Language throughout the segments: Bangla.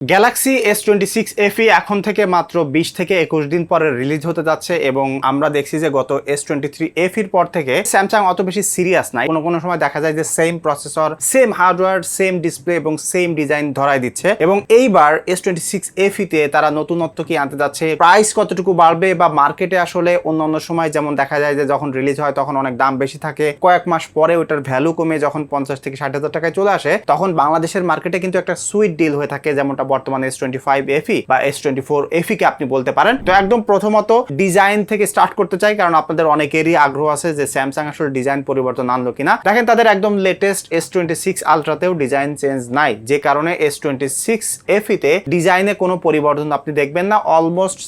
গ্যালাক্সি S26 FE এখন থেকে মাত্র 20 থেকে 21 দিন পরে রিলিজ হতে যাচ্ছে এবং আমরা দেখছি যে গত S23 FE পর থেকে স্যামসাং অত বেশি সিরিয়াস নাই। কোনো সময় দেখা যায় যে same processor, same hardware, same display এবং সেম ডিজাইন ধরায় দিচ্ছে। এবং এইবার S26 FE তে তারা নতুনত্ব কি আনতে যাচ্ছে, প্রাইস কতটুকু বাড়বে, বা মার্কেটে আসলে অন্যান্য সময় যেমন দেখা যায় যে যখন রিলিজ হয় তখন অনেক দাম বেশি থাকে, কয়েক মাস পরে ওটার ভ্যালু কমে যখন 50 থেকে 60,000 টাকায় চলে আসে, তখন বাংলাদেশের মার্কেটে কিন্তু একটা সুইট ডিল হয়ে থাকে, যেমনটা বর্তমানে S25 FE বা S24 FE কে আপনি বলতে পারেন। তো একদম প্রথমত ডিজাইন থেকে স্টার্ট করতে চাই, কারণ আপনাদের অনেকেরই আগ্রহ আছে যে স্যামসাং আসলে ডিজাইন পরিবর্তন আনলো কিনা। দেখেন তাদের একদম লেটেস্ট S26 আলট্রাতেও ডিজাইন চেঞ্জ নাই, যে কারণে S26 FE তে ডিজাইনে কোনো পরিবর্তন আপনি দেখবেন না। অলমোস্ট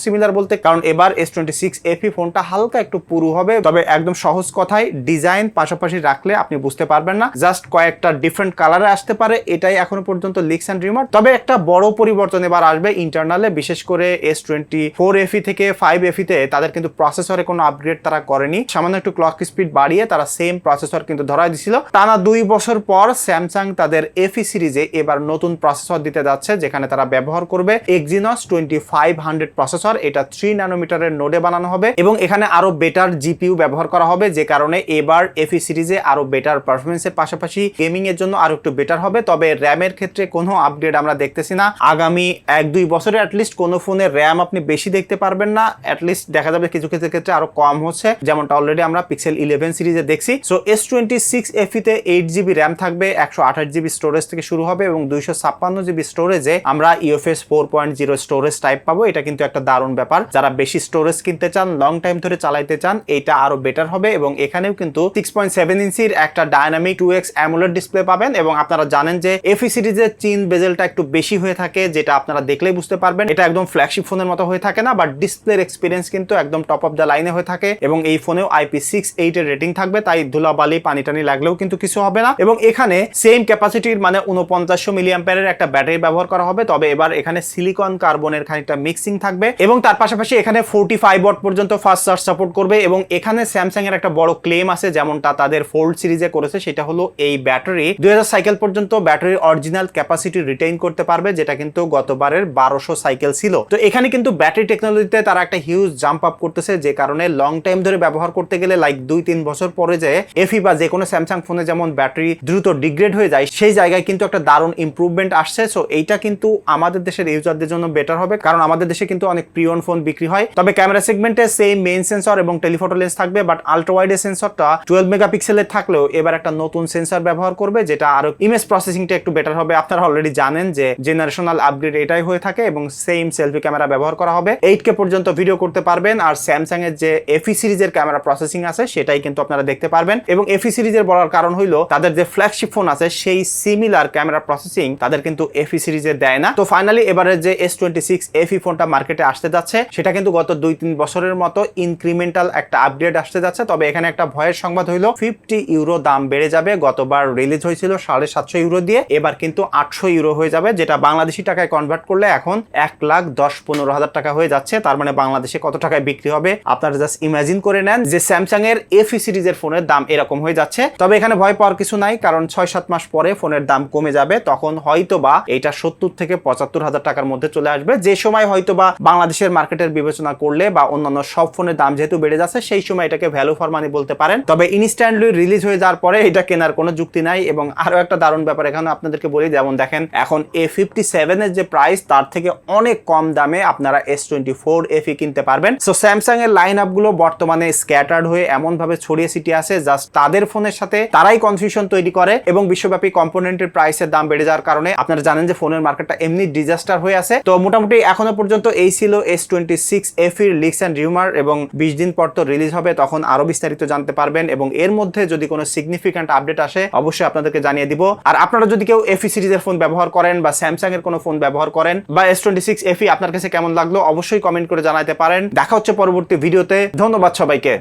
সিমিলার বলতে, কারণ এবার S26 FE ফোনটা হালকা একটু পুরু হবে, তবে একদম সহজ কথায় ডিজাইন পাশাপাশি রাখলে আপনি বুঝতে পারবেন না, জাস্ট কয়েকটা ডিফারেন্ট কালারে আসতে পারে, এটাই এখনো পর্যন্ত লিকস এন্ড রিউমার। তবে একটা বড় পরিবর্তন এবার আসবে ইন্টারনালে, বিশেষ করে S24 FE থেকে 5 FE তে তাদের কিন্তু প্রসেসরে কোনো আপগ্রেড তারা করেনি, সামান্য একটু ক্লক স্পিড বাড়িয়ে তারা সেম প্রসেসর কিন্তু ধরায় দিছিল। টানা 2 বছর পর স্যামসাং তাদের FE সিরিজে এবার নতুন প্রসেসর দিতে যাচ্ছে, যেখানে তারা ব্যবহার করবে Exynos 2500 প্রসেসর। এটা 3 ন্যানোমিটারের নোডে বানানো হবে এবং এখানে আরো বেটার জিপিইউ ব্যবহার করা হবে, যে কারণে এবার FE সিরিজে আরো বেটার পারফরমেন্সের পাশাপাশি গেমিং এর জন্য আরো একটু বেটার হবে। তবে র্যামের ক্ষেত্রে কোনো আপগ্রেড আমরা দেখতেছি না। আগামী 1-2 বছরে অ্যাটলিস্ট কোনো ফোনের র্যাম আপনি বেশি দেখতে পারবেন না, অ্যাটলিস্ট দেখা যাবে কিছু কিছু ক্ষেত্রে আরো কম হচ্ছে, যেমনটা অলরেডি আমরা পিক্সেল 11 সিরিজে দেখছি। সো S26 FE তে 8GB র্যাম থাকবে, 128GB স্টোরেজ থেকে শুরু হবে এবং 256GB স্টোরেজে আমরা UFS 4.0 স্টোরেজ টাইপ পাবো। এটা কিন্তু একটা দারুণ ব্যাপার। যারা বেশি স্টোরেজ কিনতে চান, লং টাইম ধরে চালাইতে চান, এটা আরো বেটার হবে। এবং এখানেও কিন্তু 6.7 ইঞ্চির একটা ডায়নামিক 2x অ্যামোলেড ডিসপ্লে পাবেন। এবং আপনারা জানেন যে FE সিরিজের চিন বেজেলটা একটু বেশি হয়ে থাকে, যেটা আপনারা দেখলেই বুঝতে পারবেন। এটা একদম ফ্ল্যাগশিপ ফোনের মতো হয়ে থাকে না, বাট ডিসপ্লের এক্সপিরিয়েন্স কিন্তু একদম টপ অফ দ্য লাইনে হয়ে থাকে। এবং এই ফোনেও IP68 এর রেটিং থাকবে, তাই ধুলাবালি পানি টানি লাগলেও কিন্তু কিছু হবে না। এবং এখানে সেম ক্যাপাসিটির মানে 4900 মিলিঅ্যাম্পিয়ারের একটা ব্যাটারি ব্যবহার করা হবে, তবে এবার এখানে সিলিকন কার্বনের খানিকটা মিক্সিং থাকবে। এবং তার পাশাপাশি এখানে 45 ওয়াট পর্যন্ত ফাস্ট চার্জ সাপোর্ট করবে। এবং এখানে স্যামসাং এর একটা বড় ক্লেম আছে, যেমনটা তাদের ফোল্ড সিরিজে করেছে, সেটা হলো এই ব্যাটারি 2000 সাইকেল পর্যন্ত ব্যাটারির অরিজিনাল ক্যাপাসিটি রিটেইন করতে পারবে, যেটা কিন্তু গতবারের 1200 সাইকেল ছিল। তো এখানে কিন্তু ব্যাটারি টেকনোলজিতে তারা একটা হিউজ জাম্প আপ করতেছে, যে কারণে লং টাইম ধরে ব্যবহার করতে গেলে লাইক 2-3 বছর পরে যে FE বা যে কোনো স্যামসাং ফোনে যেমন ব্যাটারি দ্রুত ডিগ্রেড হয়ে যায়, সেই জায়গায় কিন্তু একটা দারুণ ইমপ্রুভমেন্ট আসছে। সো এইটা কিন্তু আমাদের দেশের ইউজারদের জন্য বেটার হবে, কারণ আমাদের দেশে কিন্তু অনেক প্রিয়ন ফোন বিক্রি হয়। তবে ক্যামেরা সেগমেন্টে সেম মেইন সেন্সর এবং টেলিফটো লেন্স থাকবে, বাট আলট্রা ওয়াইডের সেন্সরটা 12 মেগাপিক্সেলের থাকলেও এবার একটা নতুন সেন্সর ব্যবহার করবে, যেটা আরো ইমেজ প্রসেসিংটা একটু বেটার হবে। আপনারা অলরেডি জানেন যে জেনারেশনাল আপগ্রেড এটাই হয়ে থাকে এবং সেম সেলফি ক্যামেরা ব্যবহার করা হবে। 8K পর্যন্ত ভিডিও করতে পারবেন। আর স্যামসাং এর যে FE সিরিজের ক্যামেরা প্রসেসিং আছে সেটাই কিন্তু আপনারা দেখতে পারবেন। এবং FE সিরিজের বলার কারণ হইলো তাদের যে ফ্ল্যাগশিপ ফোন আছে সেই সিমিলার ক্যামেরা প্রসেসিং তাদের কিন্তু FE সিরিজে দেয় না। তো ফাইনালি এবারে যে S26 FE ফোনটা মার্কেটে আসতে যাচ্ছে, সেটা কিন্তু গত 2-3 বছরের মতো ইনক্রিমেন্টাল একটা আপগ্রেড আসতে যাচ্ছে। তবে এখানে একটা ভয়ের সংবাদ হইলো 50 ইউরো দাম বেড়ে যাবে। গতবার রিলিজ হয়েছিল 750 ইউরো দিয়ে, এবার কিন্তু 800 ইউরো হয়ে যাবে, যেটা বাংলাদেশি টাকায় কনভার্ট করলে এখন 1,10-15,000 টাকা হয়ে যাচ্ছে। তার মানে বাংলাদেশে কত টাকায় বিক্রি হবে আপনারা জাস্ট ইমাজিন করে নেন যে স্যামসাং এর FE সিরিজের ফোনের দাম এরকম হয়ে যাচ্ছে। তবে এখানে ভয় পাওয়ার কিছু নাই, কারণ 6-7 মাস পরে ফোনের দাম কমে যাবে, তখন হয়তোবা এটা 70 থেকে 75,000 টাকার মধ্যে চলে আসবে। যে সময় হয়তোবা বাংলাদেশের মার্কেটের বিবেচনা করলে বা অন্যান্য সব ফোনের দাম যেহেতু বেড়ে যাচ্ছে, সেই সময় এটাকে ভ্যালু ফর মানি বলতে পারেন। তবে ইনস্ট্যান্টলি রিলিজ হয়ে যাওয়ার পরে এটা কেনার কোনো যুক্তি নাই। এবং আরো একটা দারুণ ব্যাপার এখানে আপনাদেরকে বলি, যেমন দেখেন এখন A57 এর যে প্রাইস, তার থেকে অনেক কম দামে আপনারা S24 FE কিনতে পারবেন। সো স্যামসাং এর লাইন আপ গুলো বর্তমানে স্ক্যাটার্ড হয়ে এমন ভাবে ছড়িয়ে ছিটিয়ে আছে, জাস্ট তাদের ফোনের সাথে তারাই কনফিউশন তৈরি করে। এবং বিশ্বব্যাপী কম্পোনেন্টের প্রাইসের দাম বেড়ে যাওয়ার কারণে আপনারা জানেন যে ফোনের মার্কেটটা এমনি ডিজাস্টার হয়ে আছে। তো মোটামুটি এখনো পর্যন্ত এই ছিল S26 FE leaks and rumour. এবং 20 দিন পর তো রিলিজ হবে, তখন আরো বিস্তারিত জানতে পারবেন। এবং এর মধ্যে যদি কোনো সিগনিফিক্যান্ট আপডেট আসে অবশ্যই আপনাদেরকে জানিয়ে দিব। আর আপনারা যদি কেউ FE সিরিজের ফোন ব্যবহার করেন বা স্যামসাং এর কোনো ফোন ব্যবহার করেন বা S26 FE আপনার কাছে কেমন লাগলো অবশ্যই কমেন্ট করে জানাতে পারেন। দেখা হচ্ছে পরবর্তী ভিডিওতে। ধন্যবাদ সবাইকে।